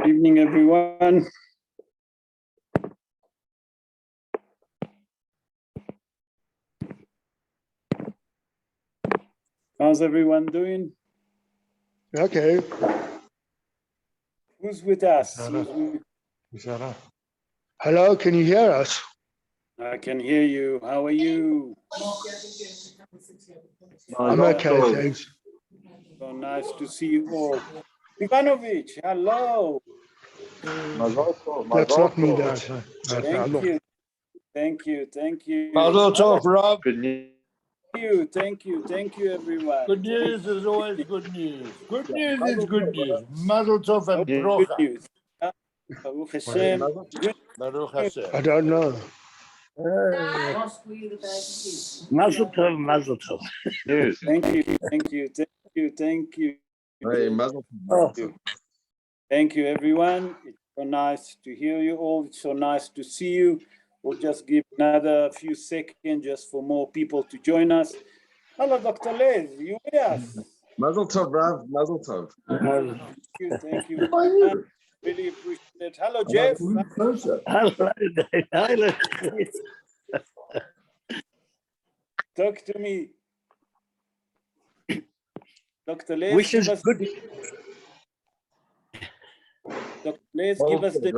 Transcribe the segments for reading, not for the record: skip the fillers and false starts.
Good evening, everyone. How's everyone doing? Okay. Who's with us? Hello, can you hear us? I can hear you. How are you? I'm okay, thanks. So nice to see you all. Ivanovic, hello. That's not me, that's Thank you. Thank you. Thank you. Mazel tov, Rob. Thank you, everyone. Good news is always good news. Good news is good news. Mazel tov and Good brocha. news. Baruch Hashem. Good Baruch news. Hashem. I don't know. Mazel tov, mazel tov. Thank you. Hey, Mazel Oh. Thank you, everyone. It's so nice to hear you all. It's so nice to see you. We'll just give another few seconds just for more people to join us. Hello, Dr. Les, you with us? Mazel tov, Rav. Mazel tov. Thank you. I really appreciate it. Hello, Jeff. Talk to me. Dr. Les, Wishes give us good. Dr. Les, give us the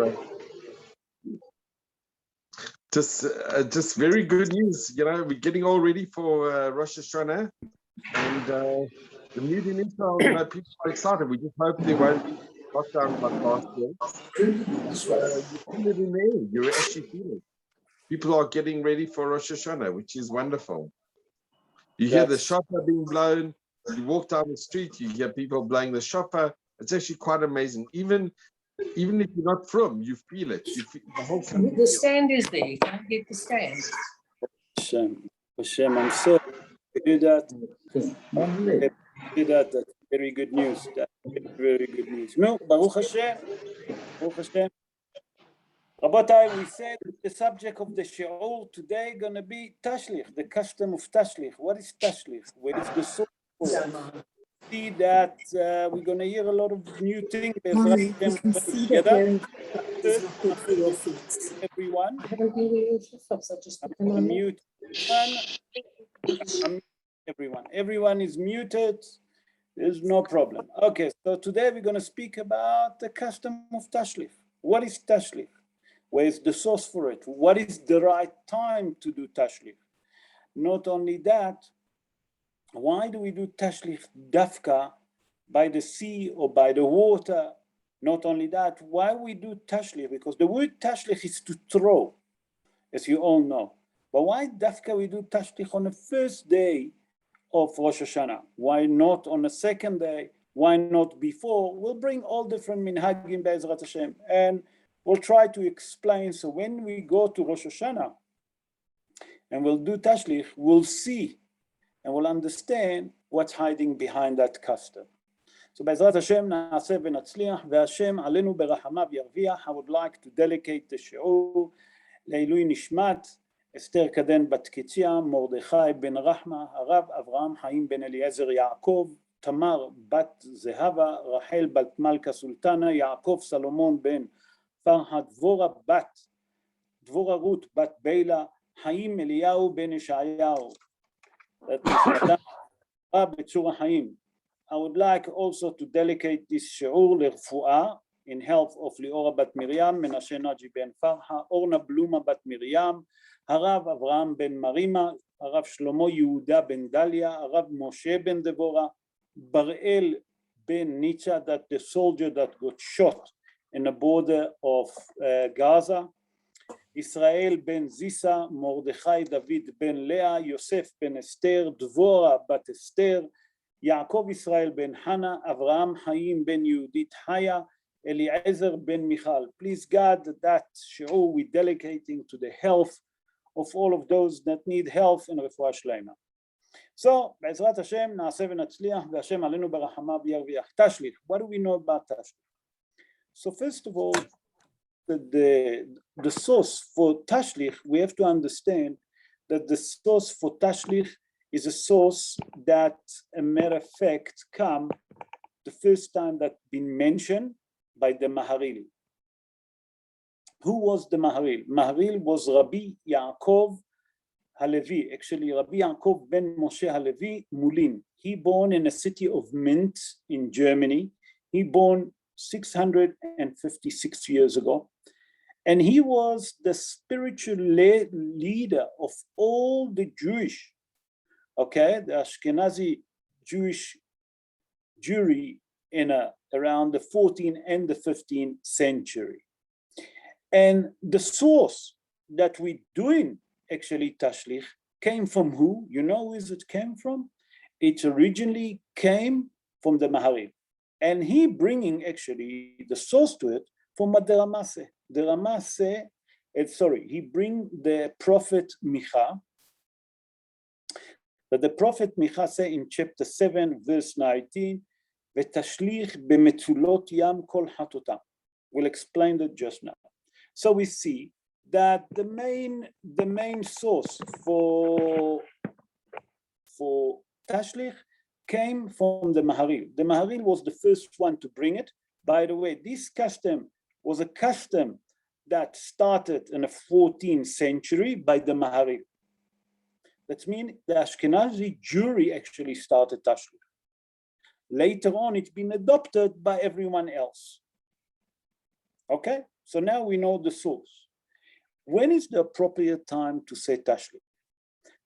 Just very good news. You know, we're getting all ready for Rosh Hashanah, and the mood in Israel. You know, people are excited. We just hope there won't be lockdown like last year. You feel it in the air. You actually feel it. People are getting ready for Rosh Hashanah, which is wonderful. You hear the shofar being blown. You walk down the street, you hear people blowing the shofar. It's actually quite amazing. Even if you're not from, you feel it. You feel the whole thing. The stand is there. You can't get the stand. Hashem, I'm so happy to hear that. That's very good news. That's very good news. No, Baruch Hashem. Baruch Hashem. Rabotai, we said the subject of the shiur today going to be Tashlich, the custom of Tashlich. What is Tashlich? Where is the source for it? See that we're going to hear a lot of new things. You can see that Together. it's not good for your feet. Everyone, I don't think we use so just put them on mute everyone. Everyone is muted. There's no problem. Okay, so today we're going to speak about the custom of Tashlich. What is Tashlich? Where is the source for it? What is the right time to do Tashlich? Not only that, why do we do Tashlich dafka by the sea or by the water? Not only that, why we do Tashlich? Because the word Tashlich is to throw, as you all know. But why dafka we do Tashlich on the first day of Rosh Hashanah? Why not on the second day? Why not before? We'll bring all different minhagim be'ezrat Hashem, and we'll try to explain. So when we go to Rosh Hashanah and we'll do Tashlich, we'll see and we'll understand what's hiding behind that custom. So Be'ezrat Hashem na'aseh v'natzliach ve'Hashem alenu berachamav yarviach. I would like to dedicate the shiur le'ilui nishmat Esther Kaden bat Kitzia, Mordechai ben Rahma, Harav Avraham Haim ben Eliezer Yaakov, Tamar bat Zehava, Rachel bat Malka Sultana, Yaakov Salomon ben Farha, Dvora Ruth bat Beila, Haim Eliyahu ben Ishayahu. That is Adam B'tzura Haim. I would like also to dedicate this shiur l'refuah in health of Liora bat Miriam, Menashe Naji ben Farha, Orna Bluma bat Miriam, Harav Avraham ben Marima, Harav Shlomo Yehuda ben Dalia, Harav Moshe ben Devorah, Barel ben Nietzsche, that the soldier that got shot in the border of Gaza, Israel ben Zisa, Mordechai David ben Leah, Yosef ben Esther, Dvorah bat Esther, Yaakov Israel ben Hannah, Avraham Haim ben Yehudit Haya, Eliezer ben Michal. Please God, that shiur we're dedicating to the health of all of those that need health and refuah shleima. So, Be'ezrat Hashem, na'aseh v'natzliach, ve'Hashem alenu berachamav yarviach. Tashlich. What do we know about Tashlich? So, first of all, the source for Tashlich, we have to understand that the source for Tashlich is a source that, a matter of fact, come the first time that been mentioned by the Maharil. Who was the Maharil? Maharil was Rabbi Yaakov Halevi. Actually, Rabbi Yaakov ben Moshe Halevi Mulin. He born in a city of Minsk in Germany. He born 656 years ago. And he was the spiritual leader of all the Jewish, okay, the Ashkenazi Jewish Jewry in around the 14th and the 15th century. And the source that we're doing actually Tashlich came from who? You know where it came from? It originally came from the Maharil. And he bringing actually the source to it from the Ramase. The Ramase, he bring the prophet Micha, that the prophet Micha say in chapter 7, verse 19, "V'tashlich b'metulot yam kol hatotam." We'll explain that just now. So we see that the main source for Tashlich came from the Maharil. The Maharil was the first one to bring it. By the way, this custom was a custom that started in the 14th century by the Maharil. That means the Ashkenazi Jewry actually started Tashlich. Later on, it's been adopted by everyone else. Okay, so now we know the source. When is the appropriate time to say Tashlich?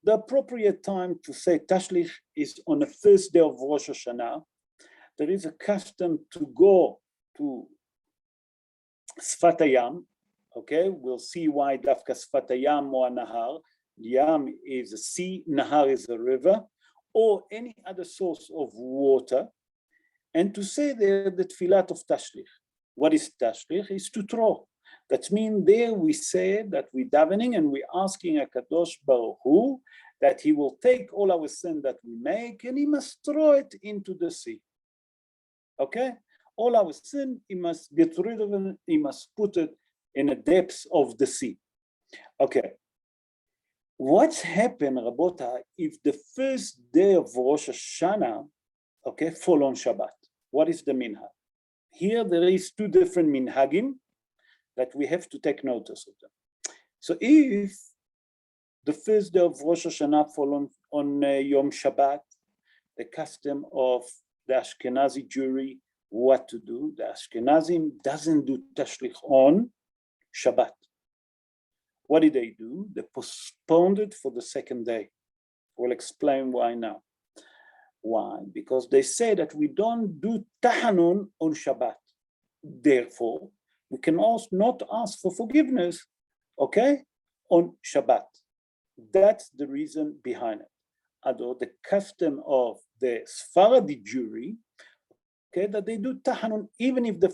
The appropriate time to say Tashlich is on the first day of Rosh Hashanah. There is a custom to go to Sfat Hayam. Okay, we'll see why Dafka Sfat Hayam or Nahar. Yam is a sea, Nahar is a river, or any other source of water, and to say there the Tfilat of Tashlich. What is Tashlich? Is to throw. That means there we say that we're davening and we're asking HaKadosh Baruch Hu that he will take all our sin that we make and he must throw it into the sea. Okay? All our sin, he must get rid of it, he must put it in the depths of the sea. Okay. What's happened, Rabota, if the first day of Rosh Hashanah, okay, fall on Shabbat? What is the minhag? Here there is two different minhagim that we have to take notice of them. So if the first day of Rosh Hashanah fall on Yom Shabbat, the custom of the Ashkenazi Jewry, what to do? The Ashkenazim doesn't do Tashlich on Shabbat. What did they do? They postponed it for the second day. We'll explain why now. Why? Because they say that we don't do Tahanun on Shabbat. Therefore, we can also not ask for forgiveness, okay, on Shabbat. That's the reason behind it. Although the custom of the Sephardi Jewry, okay, that they do Tahanun, even if the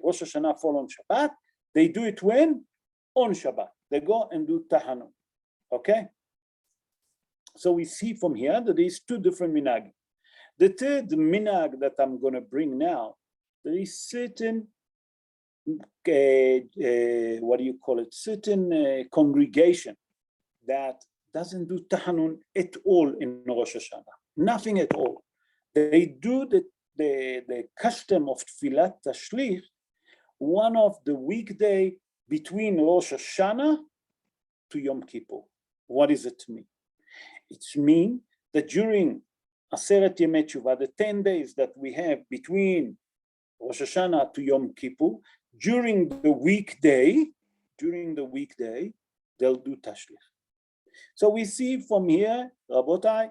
Rosh Hashanah fall on Shabbat, they do it when? On Shabbat. They go and do Tahanun, okay? So we see from here that there is two different minhag. The third minhag that I'm going to bring now, there is certain, certain congregation that doesn't do Tahanun at all in Rosh Hashanah, nothing at all. They do the custom of Tfilat Tashlich, one of the weekday between Rosh Hashanah to Yom Kippur. What does it mean? It means that during Aseret Yemei Teshuvah, the 10 days that we have between Rosh Hashanah to Yom Kippur, during the weekday, they'll do Tashlich. So we see from here, Rabotai,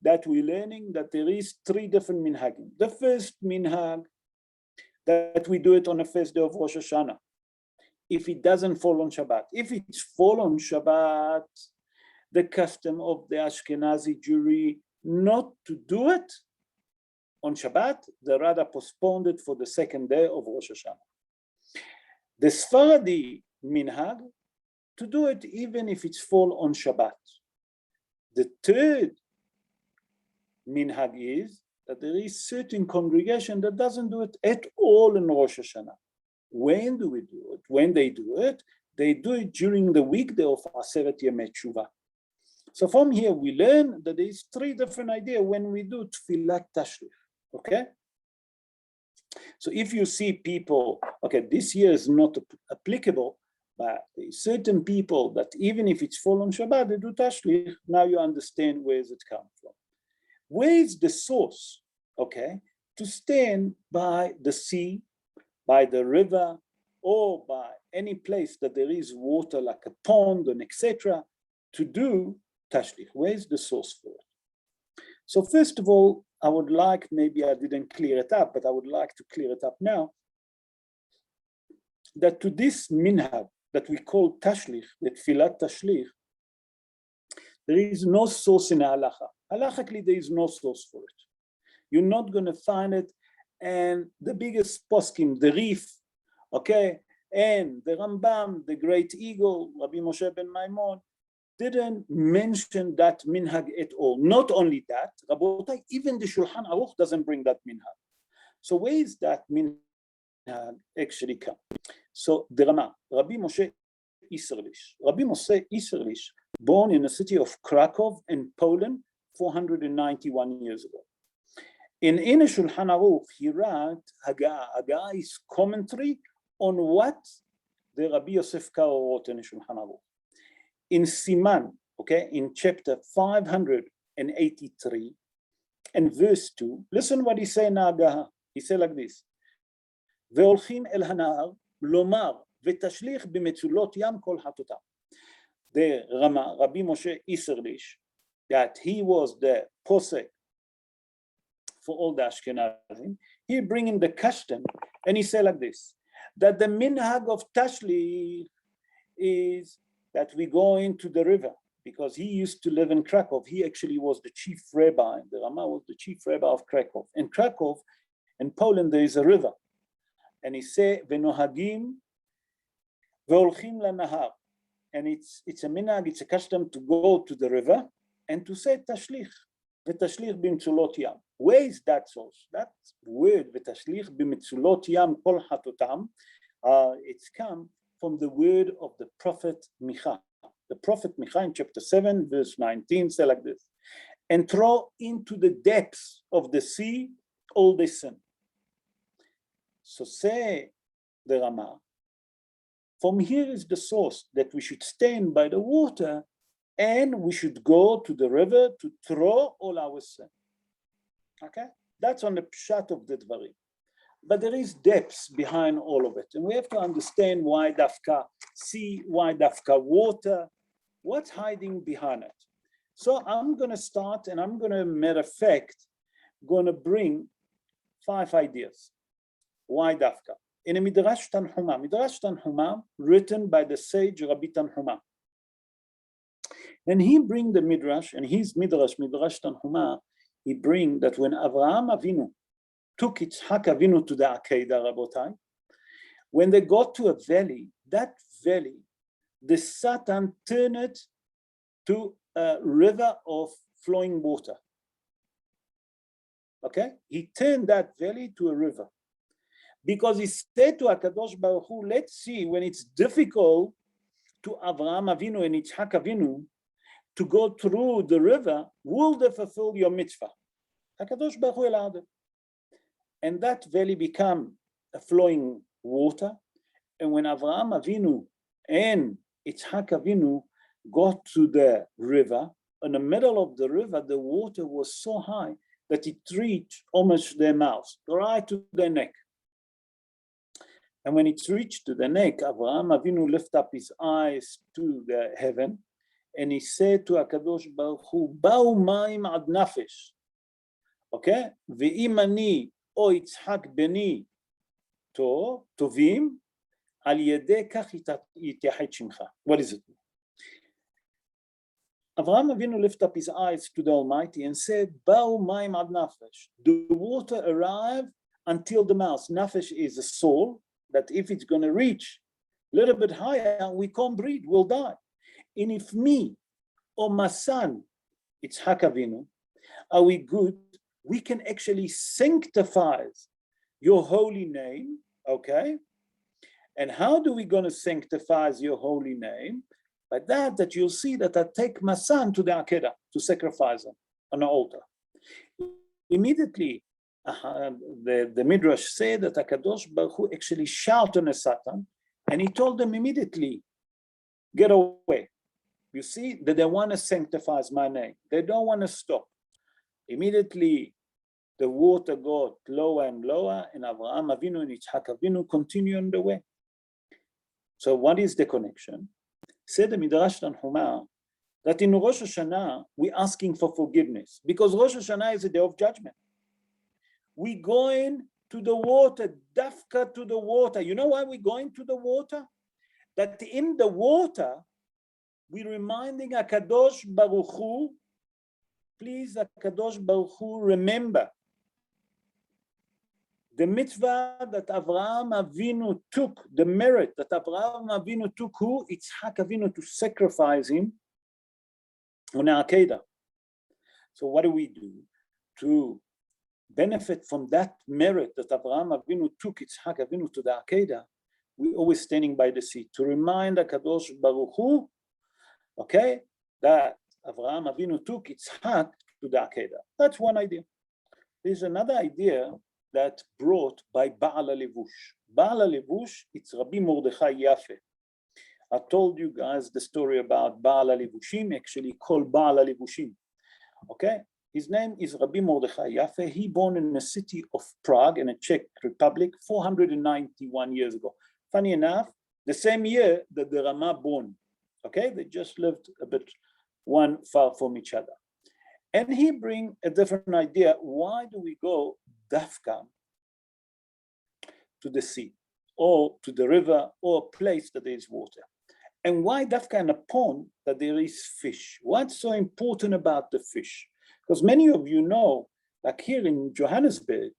that we're learning that there is three different minhagim. The first minhag, that we do it on the first day of Rosh Hashanah, if it doesn't fall on Shabbat. If it's fall on Shabbat, the custom of the Ashkenazi Jewry not to do it on Shabbat, they rather postponed it for the second day of Rosh Hashanah. The Sephardi minhag, to do it even if it's fall on Shabbat. The third minhag is that there is certain congregation that doesn't do it at all in Rosh Hashanah. When do we do it? When they do it during the weekday of Aseret Yemei Teshuvah. So from here we learn that there is three different ideas when we do Tfilat Tashlich, okay? So if you see people, okay, this year is not applicable, but certain people that even if it's fall on Shabbat, they do Tashlich, now you understand where it comes from. Where is the source, okay? To stand by the sea, by the river, or by any place that there is water like a pond and etc., to do Tashlich. Where is the source for it? So first of all, I would like, maybe I didn't clear it up, but I would like to clear it up now, that to this minhag that we call Tashlich, the Tfilat Tashlich, there is no source in halacha. Halachically, there is no source for it. You're not going to find it, and the biggest poskim, the Rif, okay, and the Rambam, the great eagle, Rabbi Moshe ben Maimon, didn't mention that minhag at all. Not only that, Rabotai, even the Shulchan Aruch doesn't bring that minhag. So where is that minhag actually come? So the Rama, Rabbi Moshe Isserlich. Rabbi Moshe Isserlich, born in the city of Krakow in Poland 491 years ago. In Shulchan Aruch, he wrote Haggah. Haggah is commentary on what the Rabbi Yosef Karo wrote in Shulchan Aruch. In Siman, okay, in chapter 583 and verse 2, listen what he say in Haggah. He said like this: והולכים אל הנהר, לומר, ותשליך במצולות ים כל חטאותם. The Rama, Rabbi Moshe Isserlich, that he was the posek for all the Ashkenazim, he bringing the custom, and he said like this, that the minhag of Tashlich is that we go into the river, because he used to live in Krakow. He actually was the chief rabbi. The Rama was the chief rabbi of Krakow. In Krakow, in Poland, there is a river. And he said, "Venohagim veolchim lanahar," and it's a minhag, it's a custom to go to the river and to say tashlich, v'tashlich b'mitzulot yam. Where is that source? That word v'tashlich b'mitzulot yam kol hatotam, it's come from the word of the prophet Micha. The prophet Micha in chapter 7, verse 19, said like this: "And throw into the depths of the sea all their sin." So say the Rama, from here is the source that we should stand by the water and we should go to the river to throw all our sin. Okay? That's on the pshat of the Dvarim. But there is depths behind all of it. And we have to understand why dafka sea, why dafka water, what's hiding behind it. So I'm going to start, and I'm going to, matter of fact, going to bring 5 ideas. Why dafka? In a Midrash Tanhuma, written by the sage Rabbi Tanhuma. And he bring the Midrash, and his Midrash Tanhuma, he bring that when Avraham Avinu took Yitzhak Avinu to the Akedah, Rabotai, when they got to a valley, that valley, the Satan turned it to a river of flowing water. Okay? He turned that valley to a river. Because he said to HaKadosh Baruch Hu, let's see, when it's difficult to Avraham Avinu and Yitzhak Avinu to go through the river, will they fulfill your mitzvah? HaKadosh Baruch Hu allowed it. And that valley became a flowing water. And when Avraham Avinu and Yitzhak Avinu got to the river, in the middle of the river, the water was so high that it reached almost their mouths, right to their neck. And when it reached to the neck, Avraham Avinu lifted up his eyes to the heaven, and he said to HaKadosh Baruch Hu, "Ba'u ma'im ad nafesh." Okay? "Ve'im ani o Yitzhak beni tovim, al yedei kach yityahed shimcha." What is it? Avraham Avinu lifted up his eyes to the Almighty and said, "Ba'u ma'im ad nafesh." The water arrived until the mouth. Nafesh is a soul, that if it's going to reach a little bit higher, we can't breathe, we'll die. And if me or my son, Yitzhak Avinu, are we good, we can actually sanctify your holy name, okay? And how do we going to sanctify your holy name? By that you'll see that I take my son to the Akedah to sacrifice him on the altar. Immediately, the Midrash said that HaKadosh Baruch Hu actually shouted on Satan, and he told them immediately, get away. You see that they want to sanctify my name. They don't want to stop. Immediately, the water got lower and lower, and Avraham Avinu and Yitzhak Avinu continue on the way. So what is the connection? Said the Midrash Tanhuma that in Rosh Hashanah, we're asking for forgiveness because Rosh Hashanah is a day of judgment. We're going to the water, dafka to the water. You know why we're going to the water? That in the water, we're reminding HaKadosh Baruch Hu, please HaKadosh Baruch Hu, remember the mitzvah that Avraham Avinu took, the merit that Avraham Avinu took, who? Yitzhak Avinu, to sacrifice him on the Akedah. So what do we do to benefit from that merit that Avraham Avinu took Yitzhak Avinu to the Akedah? We're always standing by the sea to remind HaKadosh Baruch Hu, okay, that Avraham Avinu took Yitzhak to the Akedah. That's one idea. There's another idea that brought by Baal HaLevush. Baal HaLevush, it's Rabbi Mordechai Yaffe. I told you guys the story about Baal HaLevushim, actually called Baal HaLevushim. Okay, his name is Rabbi Mordechai Yaffe. He born in the city of Prague in the Czech Republic 491 years ago. Funny enough, the same year that the Rama born. Okay, they just lived a bit one far from each other. And he bring a different idea. Why do we go dafka to the sea or to the river or a place that there is water? And why dafka in a pond that there is fish? What's so important about the fish? Because many of you know, like here in Johannesburg,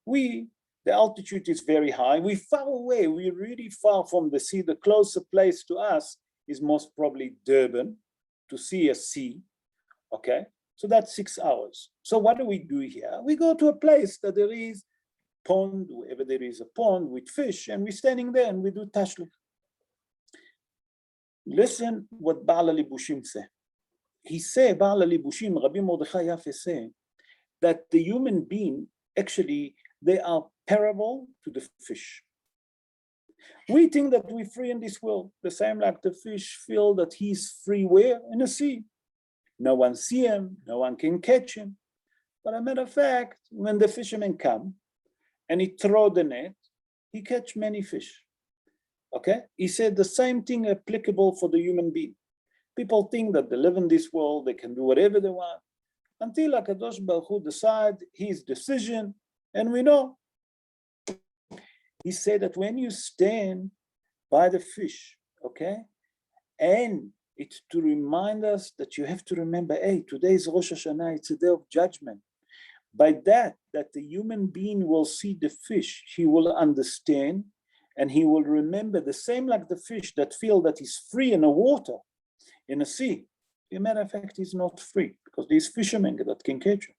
the altitude is very high. We're far away. We're really far from the sea. The closest place to us is most probably Durban, to see a sea, okay? So that's 6 hours. So what do we do here? We go to a place that there is pond, wherever there is a pond with fish, and we're standing there and we do Tashlich. Listen what Baal HaLevushim say. He said, Baal HaLevushim, Rabbi Mordechai Yaffe say, that the human being, actually, they are parable to the fish. We think that we're free in this world, the same like the fish feel that he's free where? In the sea. No one see him, no one can catch him. But as a matter of fact, when the fishermen come and he throw the net, he catch many fish. Okay? He said the same thing applicable for the human being. People think that they live in this world, they can do whatever they want, until HaKadosh Baruch Hu decide his decision, and we know. He said that when you stand by the fish, okay, and it's to remind us that you have to remember, hey, today is Rosh Hashanah, it's a day of judgment. By that the human being will see the fish, he will understand, and he will remember the same like the fish that feel that he's free in the water, in the sea. As a matter of fact, he's not free, because these fishermen that can catch him.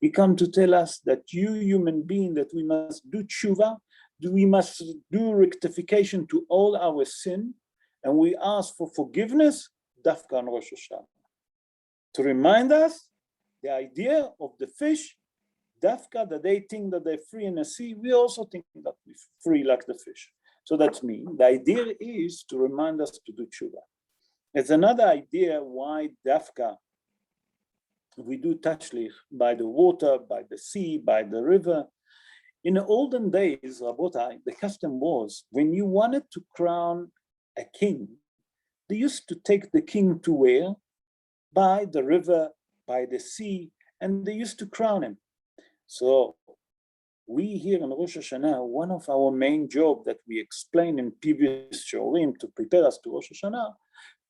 He come to tell us that you human being, that we must do tshuva, we must do rectification to all our sin, and we ask for forgiveness, dafka on Rosh Hashanah. To remind us the idea of the fish, dafka, that they think that they're free in the sea, we also think that we're free like the fish. So that's me. The idea is to remind us to do tshuva. It's another idea why dafka we do Tashlich by the water, by the sea, by the river. In the olden days, Rabotai, the custom was when you wanted to crown a king, they used to take the king to where? By the river, by the sea, and they used to crown him. So we here in Rosh Hashanah, one of our main job that we explain in previous shiurim to prepare us to Rosh Hashanah,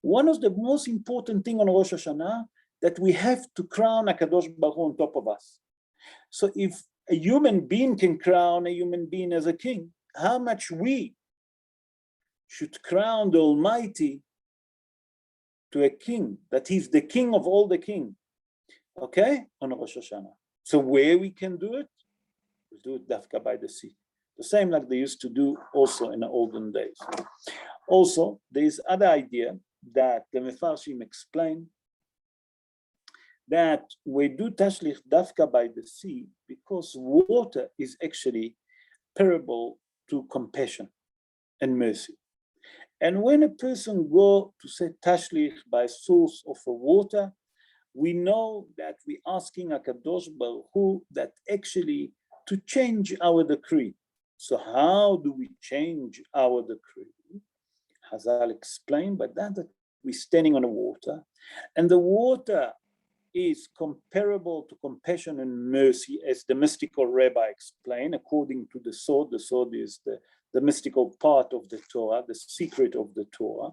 one of the most important thing on Rosh Hashanah, that we have to crown HaKadosh Baruch Hu on top of us. So if a human being can crown a human being as a king, how much we should crown the Almighty to a king, that he's the king of all the king, okay, on Rosh Hashanah. So where we can do it, we do it dafka by the sea. The same like they used to do also in the olden days. Also, there is other idea that the Mefarshim explain, that we do Tashlich Dafka by the sea because water is actually parable to compassion and mercy. And when a person go to say Tashlich by source of a water, we know that we're asking HaKadosh Baruch Hu that actually to change our decree. So how do we change our decree? Hazal explained by that we're standing on the water, and the water is comparable to compassion and mercy, as the mystical Rabbi explained, according to the sword. The sword is the mystical part of the Torah, the secret of the Torah.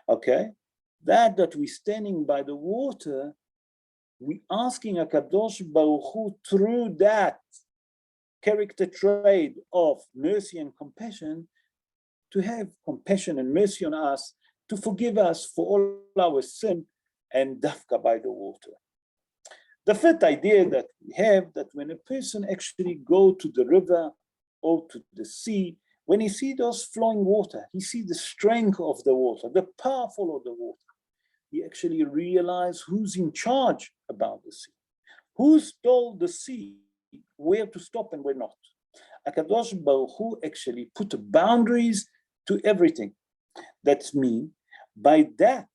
Okay, that we're standing by the water, we asking HaKadosh Baruch Hu through that character trait of mercy and compassion to have compassion and mercy on us, to forgive us for all our sin, and dafka by the water. The fifth idea that we have, that when a person actually go to the river or to the sea, when he see those flowing water, he see the strength of the water, the powerful of the water. He actually realize who's in charge about the sea, who's told the sea where to stop and where not. HaKadosh Baruch Hu actually put boundaries to everything. That means by that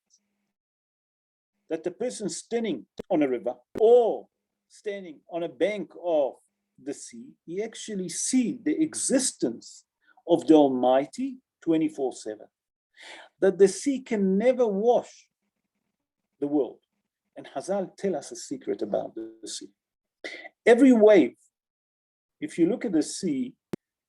the person standing on a river or standing on a bank of the sea, he actually see the existence of the Almighty 24/7. That the sea can never wash the world. And Hazal tell us a secret about the sea. Every wave, if you look at the sea,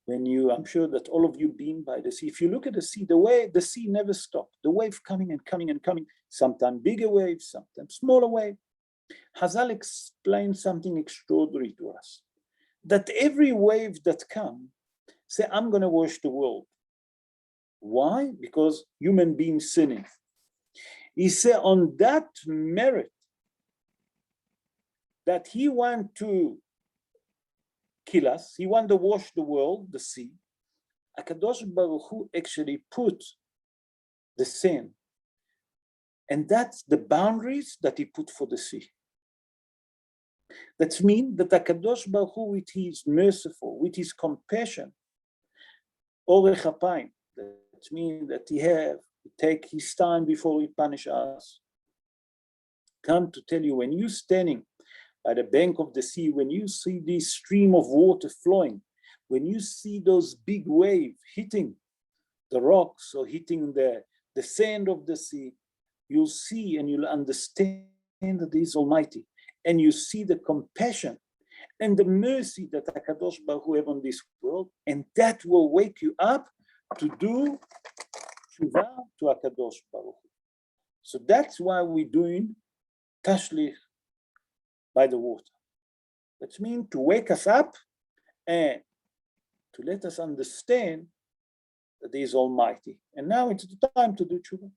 I'm sure that all of you been by the sea, if you look at the sea, the sea never stops. The wave coming and coming and coming, sometimes bigger waves, sometimes smaller waves. Hazal explained something extraordinary to us, that every wave that comes, say, I'm going to wash the world. Why? Because human beings sinning. He said on that merit that he want to kill us, he want to wash the world, the sea, HaKadosh Baruch Hu actually put the sin. And that's the boundaries that he put for the sea. That means that HaKadosh Baruch Hu, with his merciful, with his compassion, Orech Hapayim, that means that he take his time before he punish us. Come to tell you, when you're standing by the bank of the sea, when you see this stream of water flowing, when you see those big waves hitting the rocks or hitting the sand of the sea, you'll see and you'll understand that He is Almighty. And you see the compassion and the mercy that HaKadosh Baruch Hu have on this world, and that will wake you up to do tshuva to HaKadosh Baruch Hu. So that's why we're doing Tashlich by the water. That means to wake us up and to let us understand that He is Almighty. And now it's the time to do tshuva.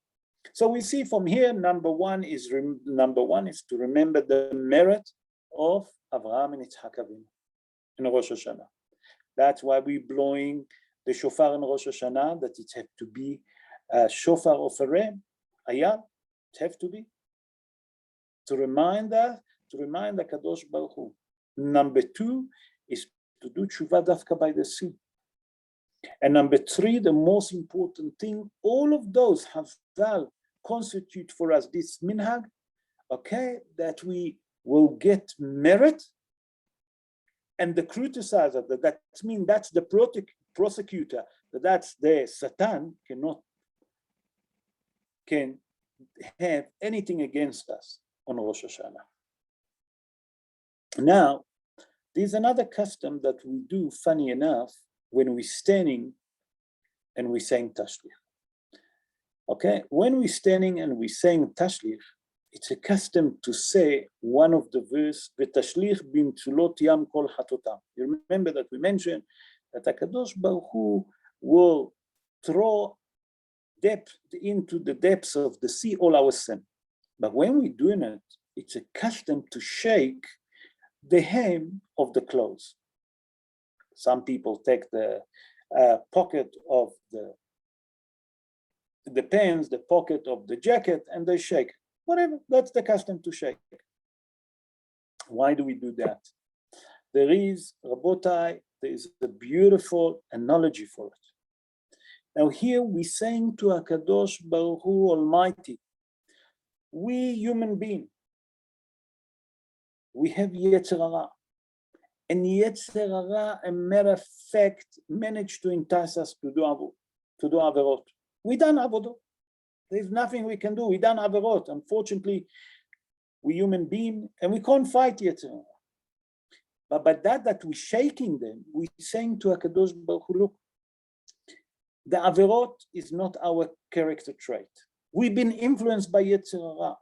So we see from here, number one is to remember the merit of Avraham and Yitzhak Avinu in Rosh Hashanah. That's why we're blowing the shofar in Rosh Hashanah, that it have to be a shofar of a ram, ayah, it have to be. To remind HaKadosh Baruch Hu. Number two is to do tshuva dafka by the sea. And number three, the most important thing, all of those Hazal constitute for us this minhag, okay, that we will get merit, and the criticizer, that means that's the prosecutor, that's the Satan, can have anything against us on Rosh Hashanah. Now, there's another custom that we do, funny enough, when we're standing and we're saying Tashlich. Okay, when we're standing and we're saying Tashlich, it's a custom to say one of the verse, V'tashlich b'mtzulot yam kol chatotam. You remember that we mentioned that HaKadosh Baruch Hu will throw into the depths of the sea all our sin. But when we're doing it, it's a custom to shake the hem of the clothes. Some people take the pocket of the pants, the pocket of the jacket, and they shake. Whatever, that's the custom to shake. Why do we do that? There is, Rabotai, there is a beautiful analogy for it. Now here we're saying to HaKadosh Baruch Hu Almighty, we human beings, we have Yetzer Hara. And Yetzer Hara, a matter of fact, managed to entice us to do Averot. We done Avodot. There's nothing we can do. We done Averot. Unfortunately, we human beings, and we can't fight Yetzer Hara. But by that we're shaking them, we're saying to HaKadosh Baruch Hu, look, the Averot is not our character trait. We've been influenced by Yetzer Hara.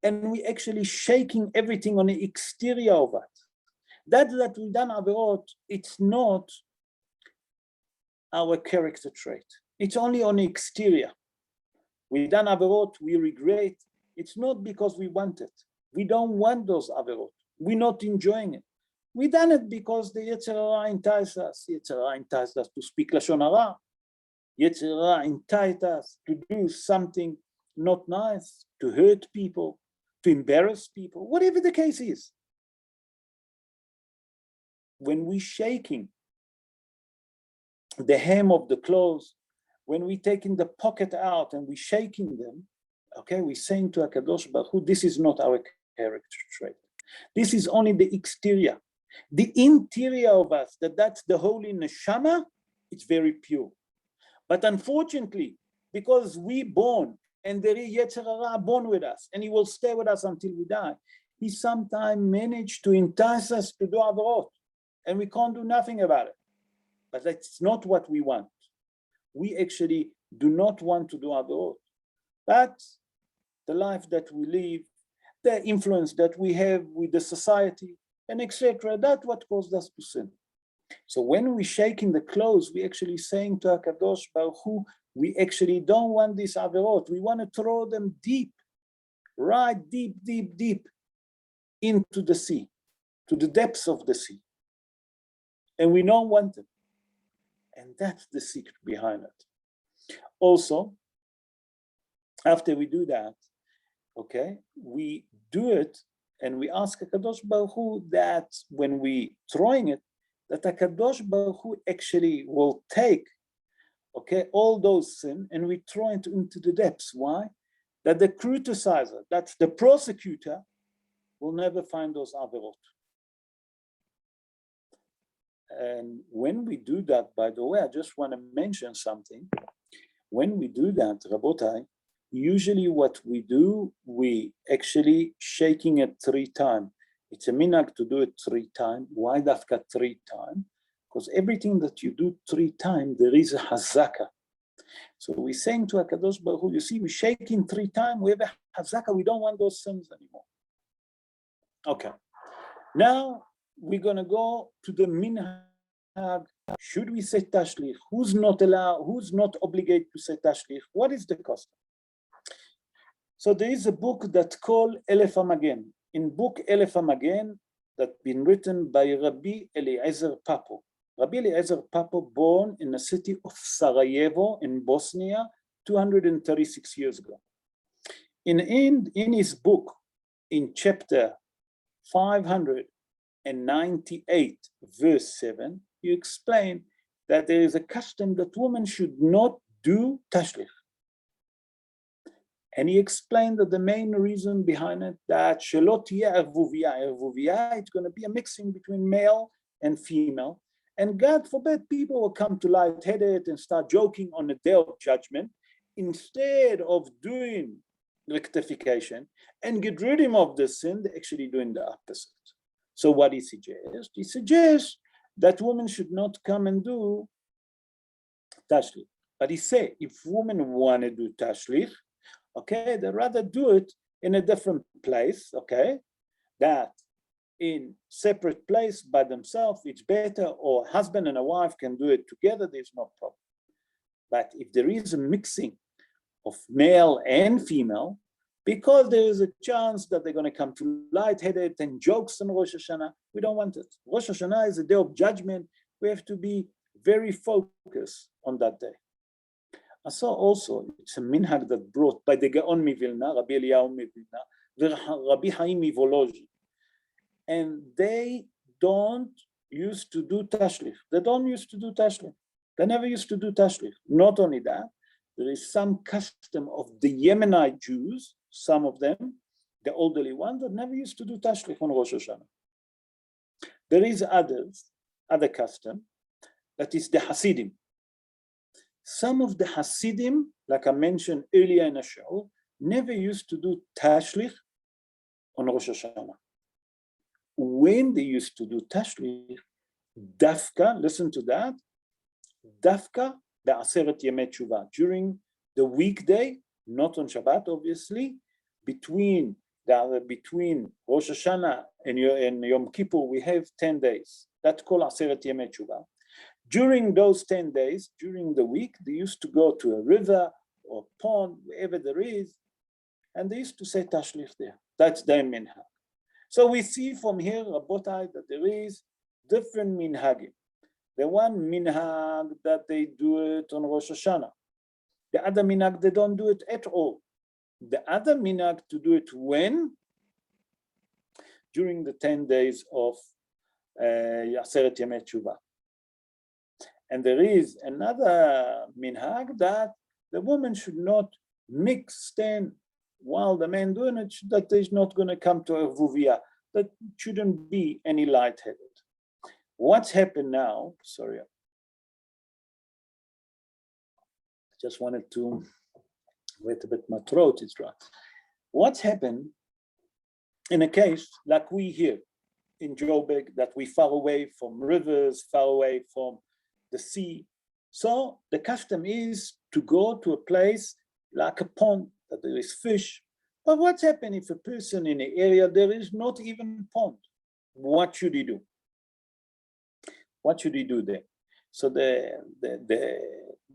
And we're actually shaking everything on the exterior of it. That we've done Averot, it's not our character trait. It's only on the exterior. We've done Averot, we regret. It's not because we want it. We don't want those Averot. We're not enjoying it. We done it because the Yetzer Hara enticed us. Yetzer Hara enticed us to speak Lashon Hara. Yetzer Hara enticed us to do something not nice, to hurt people, to embarrass people, whatever the case is. When we're shaking the hem of the clothes, when we're taking the pocket out and we're shaking them, okay, we're saying to HaKadosh Baruch Hu, this is not our character trait. This is only the exterior. The interior of us, that's the holy neshama, it's very pure. But unfortunately, because we born, and there is Yetzer Hara born with us, and he will stay with us until we die, he sometimes managed to entice us to do Averot, and we can't do nothing about it. But that's not what we want. We actually do not want to do Averot. But the life that we live, the influence that we have with the society, and etc., that's what caused us to sin. So when we shaking the clothes, we actually saying to HaKadosh Baruch Hu, we actually don't want this Averot. We want to throw them deep, right deep, deep, deep into the sea, to the depths of the sea. And we don't want them. And that's the secret behind it. Also, after we do that, okay, we do it and we ask HaKadosh Baruch Hu that when we throwing it, that HaKadosh Baruch Hu actually will take, okay, all those sin and we throw it into the depths. Why? That the criticizer, that's the prosecutor, will never find those Averot. And when we do that, by the way, I just want to mention something. When we do that, Rabotai, usually what we do, we actually shaking it 3 times. It's a minhag to do it 3 times. Why dafka 3 times? Because everything that you do 3 times, there is a hazaka. So we're saying to HaKadosh Baruch Hu, you see, we're shaking 3 times, we have a hazaka, we don't want those sins anymore. Okay. Now, we're going to go to the minhag. Should we say Tashlich? Who's not allowed? Who's not obligated to say Tashlich? What is the custom? So there is a book that's called Elef HaMagen. In book Elef HaMagen, that's been written by Rabbi Eliezer Papo. Rabbi Eliezer Papo, born in the city of Sarajevo in Bosnia 236 years ago. In his book, in chapter 598, verse 7, you explain that there is a custom that women should not do Tashlich. And he explained that the main reason behind it, that Shelot Ervuvia, it's going to be a mixing between male and female. And God forbid people will come to lightheaded and start joking on the day of judgment instead of doing rectification and get rid of the sin, they're actually doing the opposite. So what he suggests? He suggests that women should not come and do Tashlich. But he say, if women want to do Tashlich, okay, they rather do it in a different place, okay, that in separate place by themselves, it's better, or husband and a wife can do it together, there's no problem. But if there is a mixing of male and female, because there is a chance that they're going to come to lightheaded and jokes on Rosh Hashanah, we don't want it. Rosh Hashanah is a day of judgment. We have to be very focused on that day. I saw also, it's a minhag that brought by the Gaon Mivilna, Rabbi Eliyahu Mivilna, Rabbi Chaim Mivolozhi. and they don't used to do Tashlich. They don't used to do Tashlich. They never used to do Tashlich. Not only that, there is some custom of the Yemenite Jews, some of them, the elderly ones, that never used to do Tashlich on Rosh Hashanah. There is other custom, that is the Hasidim. Some of the Hasidim, like I mentioned earlier in the show, never used to do Tashlich on Rosh Hashanah. When they used to do Tashlich, Dafka, listen to that, Dafka be'aseret yemei tshuva, during the weekday, not on Shabbat, obviously, between Rosh Hashanah and Yom Kippur, we have 10 days. That's called aseret yemei tshuva. During those 10 days, during the week, they used to go to a river or pond, wherever there is, and they used to say Tashlich there. That's their minhag. So we see from here, Rabotai, that there is different minhagim. The one minhag that they do it on Rosh Hashanah. The other minhag, they don't do it at all. The other minhag to do it when? During the 10 days of Aseret Yemei Tshuva. And there is another minhag that the woman should not stand while the man doing it, that there's not going to come to a vuvia. That shouldn't be any lightheaded. What's happened now? Sorry, I just wanted to wait a bit. My throat is dry. What's happened in a case like we here in Joburg, that we far away from rivers, far away from the sea? So the custom is to go to a place like a pond, that there is fish. But what's happened if a person in the area, there is not even a pond? What should he do? What should he do there? So the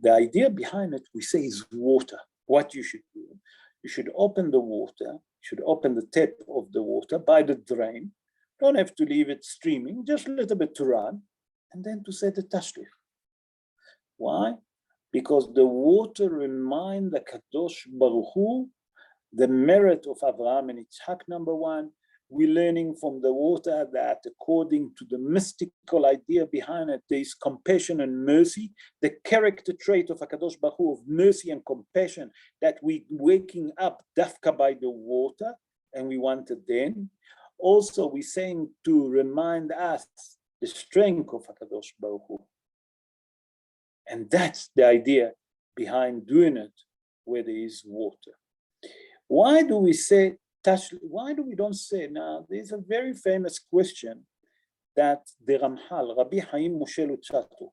idea behind it, we say, is water. What you should do, you should open the water, you should open the tap of the water by the drain. Don't have to leave it streaming, just a little bit to run, and then to say the Tashlich. Why? Because the water reminds the Kadosh Baruch Hu the merit of Abraham and Yitzhak, number one. We're learning from the water that according to the mystical idea behind it, there is compassion and mercy, the character trait of HaKadosh Baruch Hu of mercy and compassion, that we waking up dafka by the water, and we want it then. Also, we're saying to remind us the strength of HaKadosh Baruch Hu. And that's the idea behind doing it where there is water. Why do we say Tashlich? Why do we don't say now? There's a very famous question that the Ramchal, Rabbi Haim Moshe Luzzatto,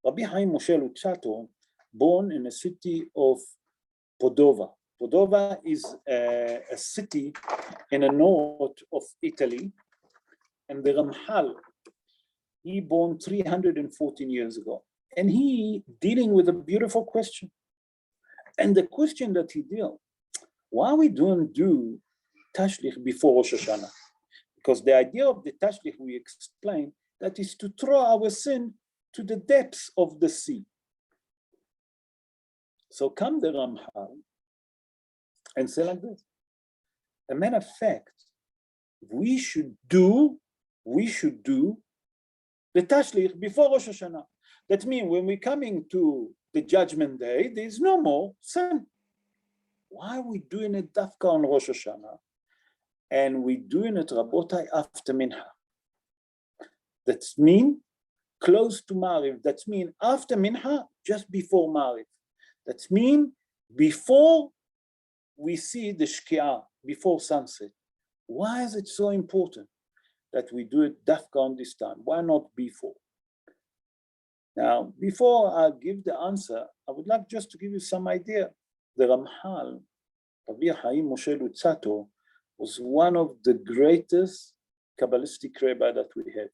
Rabbi Haim Moshe Luzzatto, born in the city of Padova. Padova is a city in the north of Italy, and the Ramchal, he born 314 years ago, and he dealing with a beautiful question. And the question that he dealt, why we don't do Tashlich before Rosh Hashanah? Because the idea of the Tashlich, we explained, that is to throw our sin to the depths of the sea. So come the Ramchal and say like this. A matter of fact, we should do the Tashlich before Rosh Hashanah. That means when we're coming to the Judgment Day, there's no more sin. Why are we doing it dafka on Rosh Hashanah? And we're doing it, Rabotai, after Mincha. That means close to Mariv. That means after Mincha, just before Mariv. That means before we see the Shki'ah, before sunset. Why is it so important that we do it dafka on this time? Why not before? Now, before I give the answer, I would like just to give you some idea. The Ramchal, Rabbi Haim Moshe Luzzatto, was one of the greatest Kabbalistic rabbi that we have.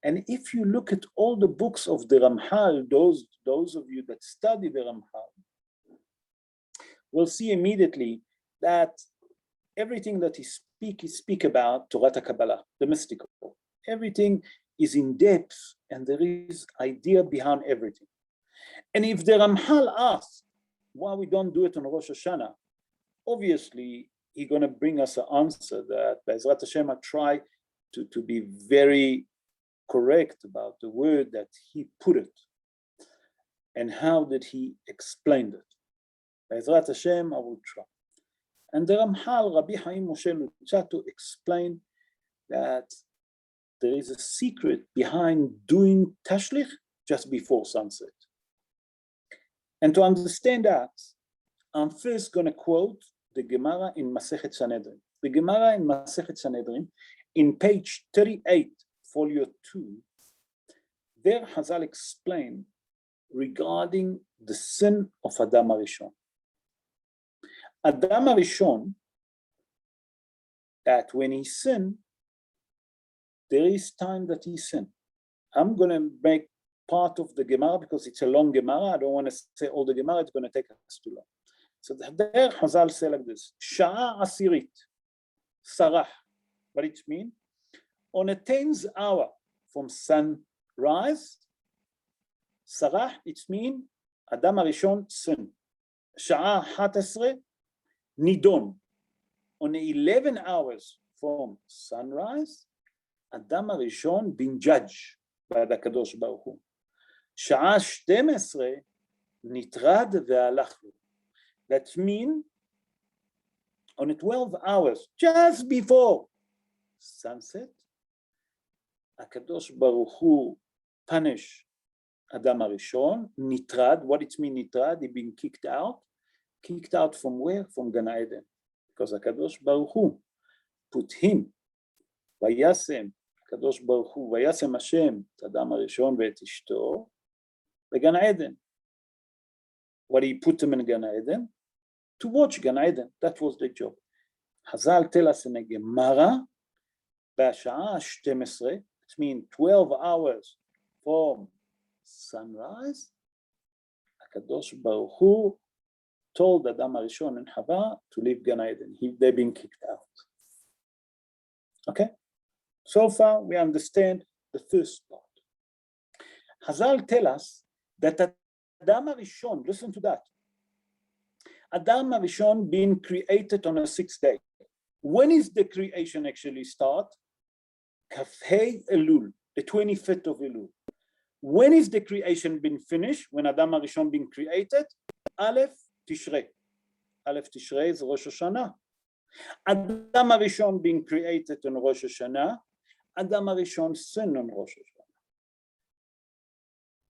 And if you look at all the books of the Ramchal, those of you that study the Ramchal, will see immediately that everything that he speak about Torah Kabbalah, the mystical. Everything is in depth, and there is idea behind everything. And if the Ramchal asks why we don't do it on Rosh Hashanah, obviously he's going to bring us an answer that Be'ezrat Hashem I try to be very correct about the word that he put it and how did he explain it. Be'ezrat Hashem, I will try. And the Ramchal, Rabbi Chaim Moshe Lutzat, to explain that there is a secret behind doing Tashlich just before sunset. And to understand that, I'm first going to quote the Gemara in Masechet Sanhedrin. The Gemara in Masechet Sanhedrin, in page 38, folio 2, there Hazal explained regarding the sin of Adam HaRishon. Adam HaRishon, that when he sinned, there is time that he sinned. I'm going to make part of the Gemara because it's a long Gemara. I don't want to say all the Gemara, it's going to take us too long. So there Hazal say like this, Sha'a Asirit, Sarah. What it means? On a 10th hour from sunrise, Sarah, it means Adam HaRishon sin. Sha'a 11, Nidon. On 11 hours from sunrise, Adam HaRishon been judged by the Kadosh Baruch Hu. Sha'a 12, Nitrad ve'alach lo. That means on 12 hours, just before sunset, HaKadosh Baruch Hu punished Adam HaRishon, Nitrad. What it means Nitrad? He been kicked out. Kicked out from where? From Gan Eden. Because HaKadosh Baruch Hu put him, Vayasem, HaKadosh Baruch Hu, Vayasem Hashem, Adam HaRishon ve'et ishto, Gan Eden. What he put him in Gan Eden? To watch Gan Eden. That was the job. Hazal tell us in a Gemara, B'asha'a 12, it means 12 hours from sunrise, HaKadosh Baruch Hu told Adam HaRishon and Hava to leave Gan Eden. They've been kicked out. Okay? So far, we understand the first part. Hazal tell us that Adam HaRishon, listen to that, Adam HaRishon being created on a 6th day. When is the creation actually start? Kafhei Elul, the 25th of Elul. When is the creation been finished? When Adam HaRishon been created? Aleph Tishrei. Aleph Tishrei is Rosh Hashanah. Adam HaRishon being created on Rosh Hashanah. Adam HaRishon sinned on Rosh Hashanah.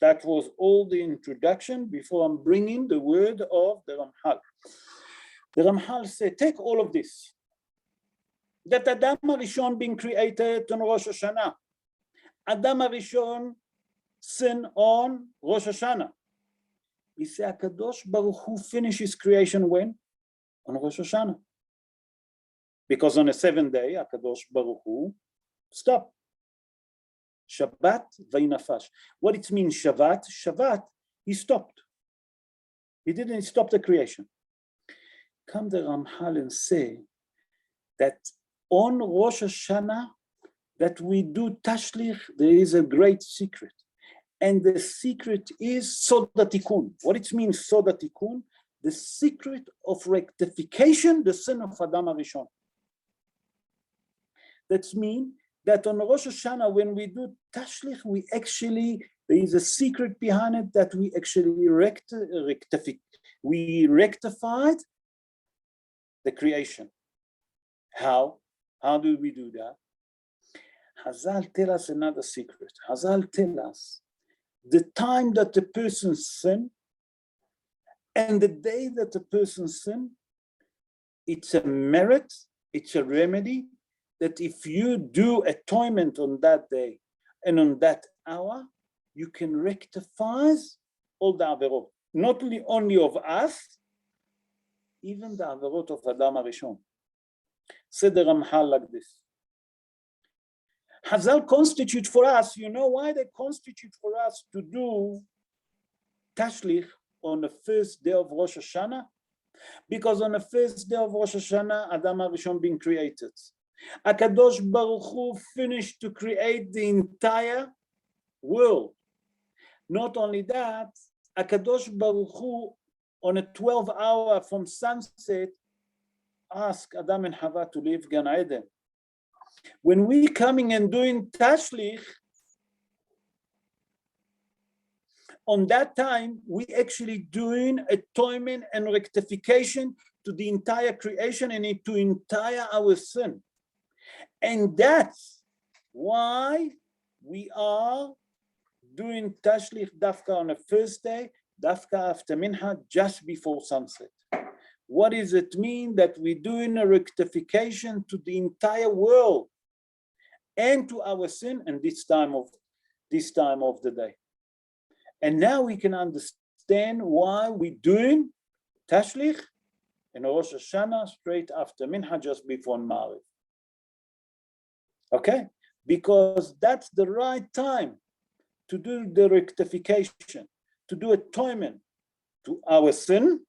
That was all the introduction before I'm bringing the word of the Ramchal. The Ramchal said, take all of this. That Adam HaRishon being created on Rosh Hashanah. Adam HaRishon sin on Rosh Hashanah. He said, HaKadosh Baruch Hu finished his creation when? On Rosh Hashanah. Because on the 7th day, HaKadosh Baruch Hu stopped. Shabbat vaynafash. What it means Shabbat? Shabbat, he stopped. He didn't stop the creation. Come the Ramchal and say that on Rosh Hashanah that we do Tashlich, there is a great secret. And the secret is Soda Tikkun. What it means Soda Tikkun? The secret of rectification, the sin of Adam HaRishon. That means that on Rosh Hashanah, when we do Tashlich, we actually, there is a secret behind it that we actually rectified the creation. How? How do we do that? Hazal tell us another secret. Hazal tell us the time that the person sinned and the day that the person sinned, it's a merit, it's a remedy, that if you do atonement on that day and on that hour, you can rectify all the averot, not only of us, even the averot of Adam HaRishon. Said the Ramchal like this. Hazal constitute for us, you know why they constitute for us to do Tashlich on the first day of Rosh Hashanah? Because on the first day of Rosh Hashanah, Adam HaRishon being created. HaKadosh Baruch Hu finished to create the entire world. Not only that, HaKadosh Baruch Hu on a 12-hour from sunset asked Adam and Hava to leave Gan Eden. When we coming and doing Tashlich, on that time, we actually doing atonement and rectification to the entire creation and to entire our sin. And that's why we are doing Tashlich Dafka on the first day, Dafka after Mincha, just before sunset. What does it mean? That we're doing a rectification to the entire world and to our sin and this time of the day. And now we can understand why we're doing Tashlich and Rosh Hashanah straight after Mincha, just before Ma'ariv. Okay? Because that's the right time to do the rectification, to do atonement to our sin,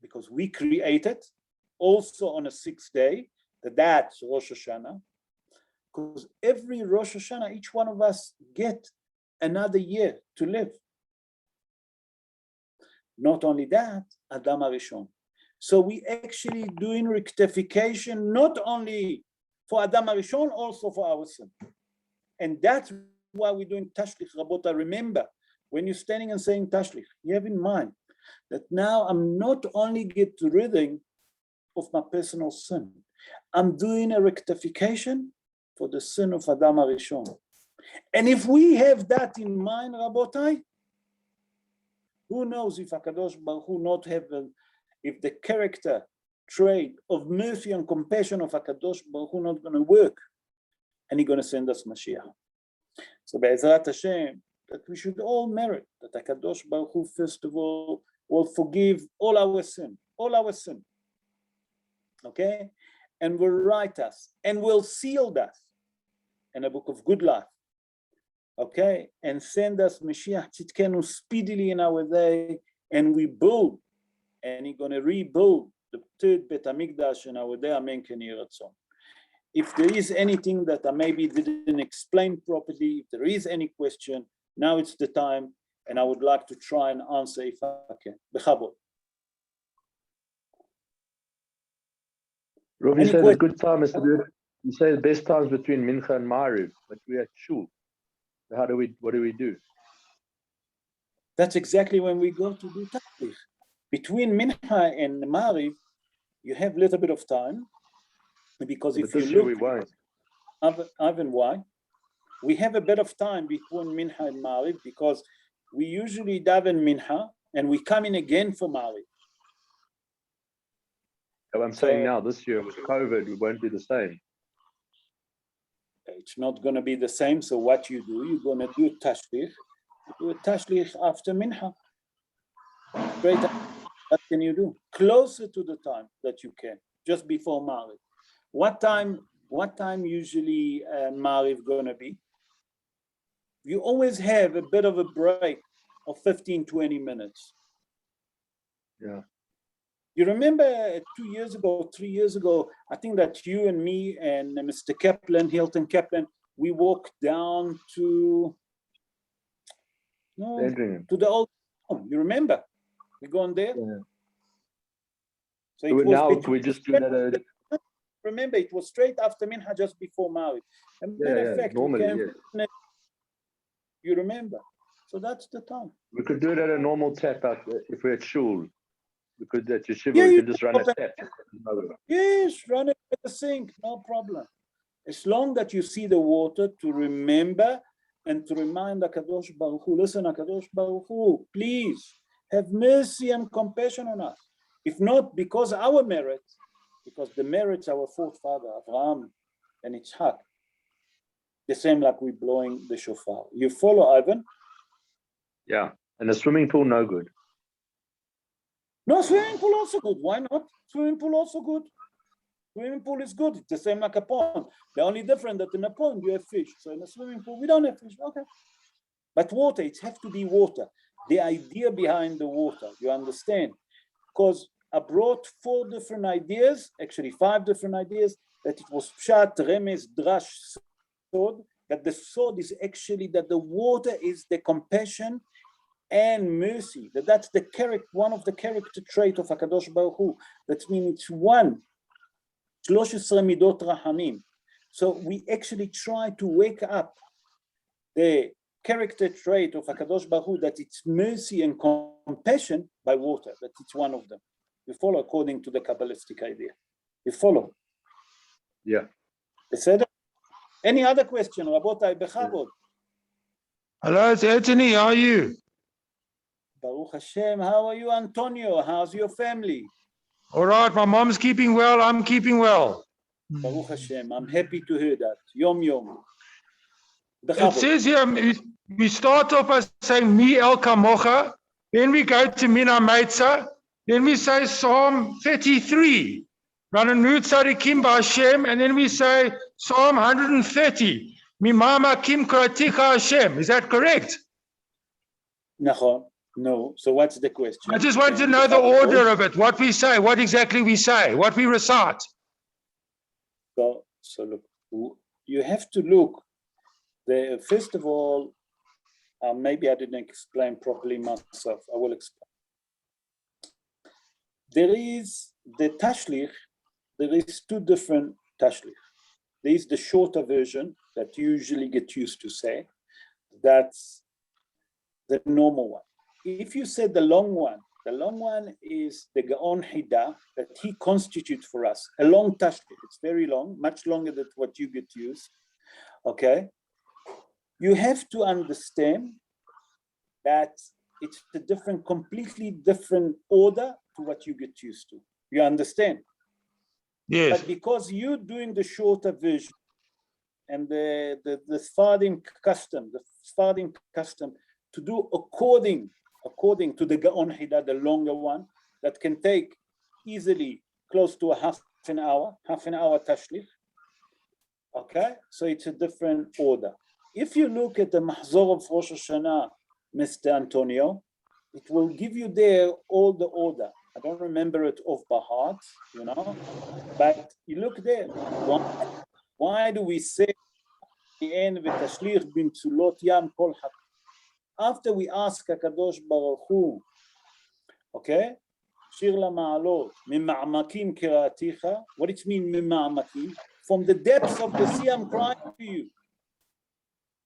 because we created also on a 6th day, that's Rosh Hashanah. Because every Rosh Hashanah, each one of us get another year to live. Not only that, Adam HaRishon. So we actually doing rectification not only for Adam HaRishon, also for our sin. And that's why we're doing Tashlich Rabota. Remember, when you're standing and saying Tashlich, you have in mind that now I'm not only get rid of my personal sin, I'm doing a rectification for the sin of Adam HaRishon. And if we have that in mind, Rabotai, who knows if HaKadosh Baruch Hu not have, if the character trait of mercy and compassion of HaKadosh Baruch Hu not going to work, and He's going to send us Mashiach. So Be'ezrat Hashem, that we should all merit that HaKadosh Baruch Hu, first of all, will forgive all our sin, okay? And will write us, and will seal us in a book of good life, okay? And send us Mashiach Tzidkenu speedily in our day, and we build, and He's going to rebuild the third Bet HaMikdash in our day, Amen Ken Yeh Ratzon. If there is anything that I maybe didn't explain properly, if there is any question, now it's the time, and I would like to try and answer if I can. Bechabod. Rabbi said a good time is to do it. You say the best times between Mincha and Ma'ariv, but we're at Shul. So what do we do? That's exactly when we go to do Tashlich. Between Mincha and Ma'ariv, you have a little bit of time, because if you look, we won't. Ivan, why? We have a bit of time between Mincha and Ma'ariv because we usually daven Mincha and we come in again for Ma'ariv. So I'm saying now, this year with COVID, it won't be the same. It's not going to be the same. So what you do, you're going to do Tashlich. You do a Tashlich after Mincha. Great. What can you do? Closer to the time that you can, just before Ma'ariv. What time usually Ma'ariv going to be? You always have a bit of a break of 15, 20 minutes. Yeah. You remember 2 years ago, 3 years ago, I think that you and me and Mr. Kaplan, Hilton Kaplan, we walked down to the old home. You remember? We gone there? Yeah. So it was now we just do that. Remember, it was straight after Mincha, just before Ma'ariv. Matter of fact, normally, yes. You remember? So that's the time. We could do it at a normal tap out if we're at Shul. We could at Yeshiva, Yeah, we could just run a tap. Yes, run it at the sink, no problem. As long that you see the water, to remember and to remind HaKadosh Baruch Hu, listen, HaKadosh Baruch Hu, please have mercy and compassion on us. If not, because our merit, because the merits our forefather, Abraham and Yitzhak, the same like we blowing the shofar. You follow, Ivan? Yeah, and a swimming pool, no good. No, swimming pool also good. Why not? Swimming pool also good. Swimming pool is good. It's the same like a pond. The only difference that in a pond you have fish. So in a swimming pool, we don't have fish. Okay. But water, it has to be water. The idea behind the water, you understand? Because I brought 4 different ideas, actually 5 different ideas, that it was Pshat, Remes, Drash, Sod, that the Sod is actually that the water is the compassion and mercy, that's the character, one of the character trait of HaKadosh Baruch Hu. That means it's one, 13 midot rahamim. So we actually try to wake up the character trait of HaKadosh Baruch Hu, that it's mercy and compassion by water, that it's one of them. You follow according to the Kabbalistic idea. You follow? Yeah. בסדר? Any other question? רבותיי, בכבוד. Hello, it's Anthony. How are you? Baruch Hashem, how are you, Antonio? How's your family? All right, my mom's keeping well. I'm keeping well. Baruch Hashem, I'm happy to hear that. Yom Yom. It בכבוד. says here, we start off by saying Mi El Kamocha, then we go to Mina Meitza, then we say Psalm 33, Rananut Tzadikim Hashem, and then we say Psalm 130, Mimama Kim Kraticha Hashem. Is that correct? נכון. No. So what's the question? I just want to know the order of it, what we say, what exactly we say, what we recite. So look, you have to look. First of all, maybe I didn't explain properly myself. I will explain. There is the Tashlich. There is two different Tashlich. There is the shorter version that you usually get used to say. That's the normal one. If you say the long one is the Gaon Hida that he constitutes for us, a long Tashlich. It's very long, much longer than what you get used. Okay? You have to understand that it's a completely different order to what you get used to. You understand? Yes. But because you're doing the shorter version and the Sephardim custom to do according to the Gaon Hida, the longer one, that can take easily close to a half an hour Tashlich. Okay, so it's a different order. If you look at the Mahzor of Rosh Hashanah, Mr. Antonio, it will give you there all the order. I don't remember it off by heart, but you look there. Why do we say the end of Tashlich bin Tzulot Yam Kol Hat? After we ask HaKadosh Baruch Hu, okay, Shir LaMa'alot, Mima'amakim Kiraticha, what it means Mima'amakim? From the depths of the sea, I'm crying to you.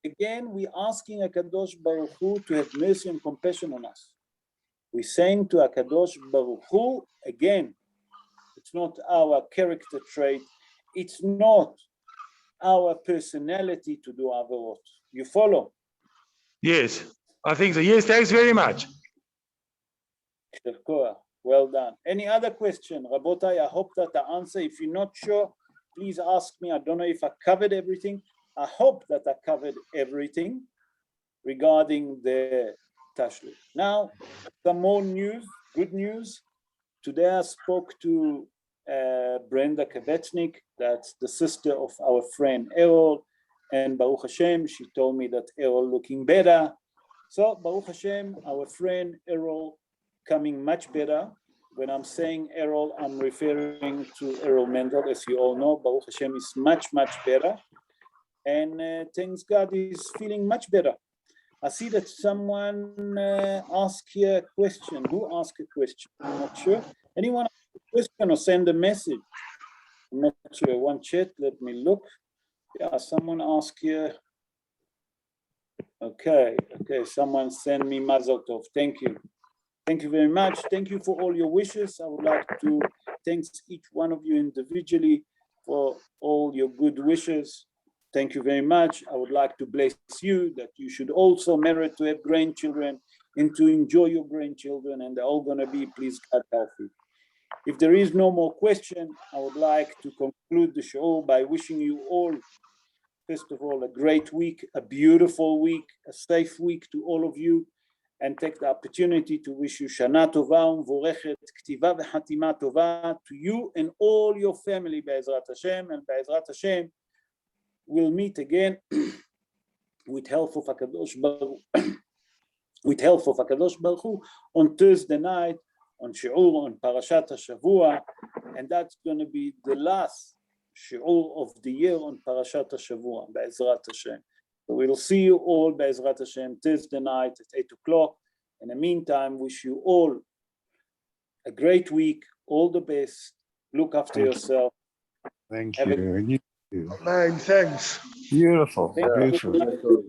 Again, we're asking HaKadosh Baruch Hu to have mercy and compassion on us. We're saying to HaKadosh Baruch Hu, again, it's not our character trait, it's not our personality to do avarot. You follow? Yes, I think so. Yes, thanks very much. Well done. Any other question? Rabotai, I hope that I answer. If you're not sure, please ask me. I don't know if I covered everything. I hope that I covered everything regarding the Tashlich. Now, some more news, good news. Today I spoke to Brenda Kavetsnik, that's the sister of our friend Errol, and Baruch Hashem, she told me that Errol looking better. So Baruch Hashem, our friend Errol coming much better. When I'm saying Errol, I'm referring to Errol Mendel, as you all know. Baruch Hashem is much, much better. And thanks God, he's feeling much better. I see that someone asked here a question. Who asked a question? I'm not sure. Anyone ask a question or send a message? I'm not sure. One chat, let me look. Yeah, someone asked here. Okay, someone send me Mazel Tov. Thank you. Thank you very much. Thank you for all your wishes. I would like to thank each one of you individually for all your good wishes. Thank you very much. I would like to bless you that you should also merit to have grandchildren and to enjoy your grandchildren, and they're all going to be, please God, healthy. If there is no more question, I would like to conclude the show by wishing you all, first of all, a great week, a beautiful week, a safe week to all of you, and take the opportunity to wish you Shana Tova U'Mvorechet, Ktiva V'Chatima Tova to you and all your family, Be'ezrat Hashem, and Be'ezrat Hashem, we'll meet again with help of HaKadosh Baruch Hu on Thursday night, on Shi'ur, on Parashat HaShavua, and that's going to be the last Shi'ur of the year on Parashat HaShavua, Be'ezrat Hashem. So we'll see you all, Be'ezrat Hashem, Thursday night at 8 o'clock. In the meantime, wish you all a great week, all the best, look after yourself. Thank Have a you. Man, thanks. Beautiful, Thank you. beautiful.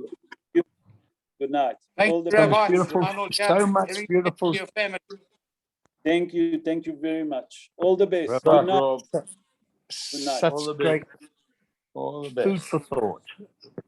Good night. Thank All the you, best. Rabbi. Beautiful, Mazel so tov. much Everything beautiful to your family. Thank you very much. All the best. Rabbi, Good night. Good night. such great All the food best. for thought.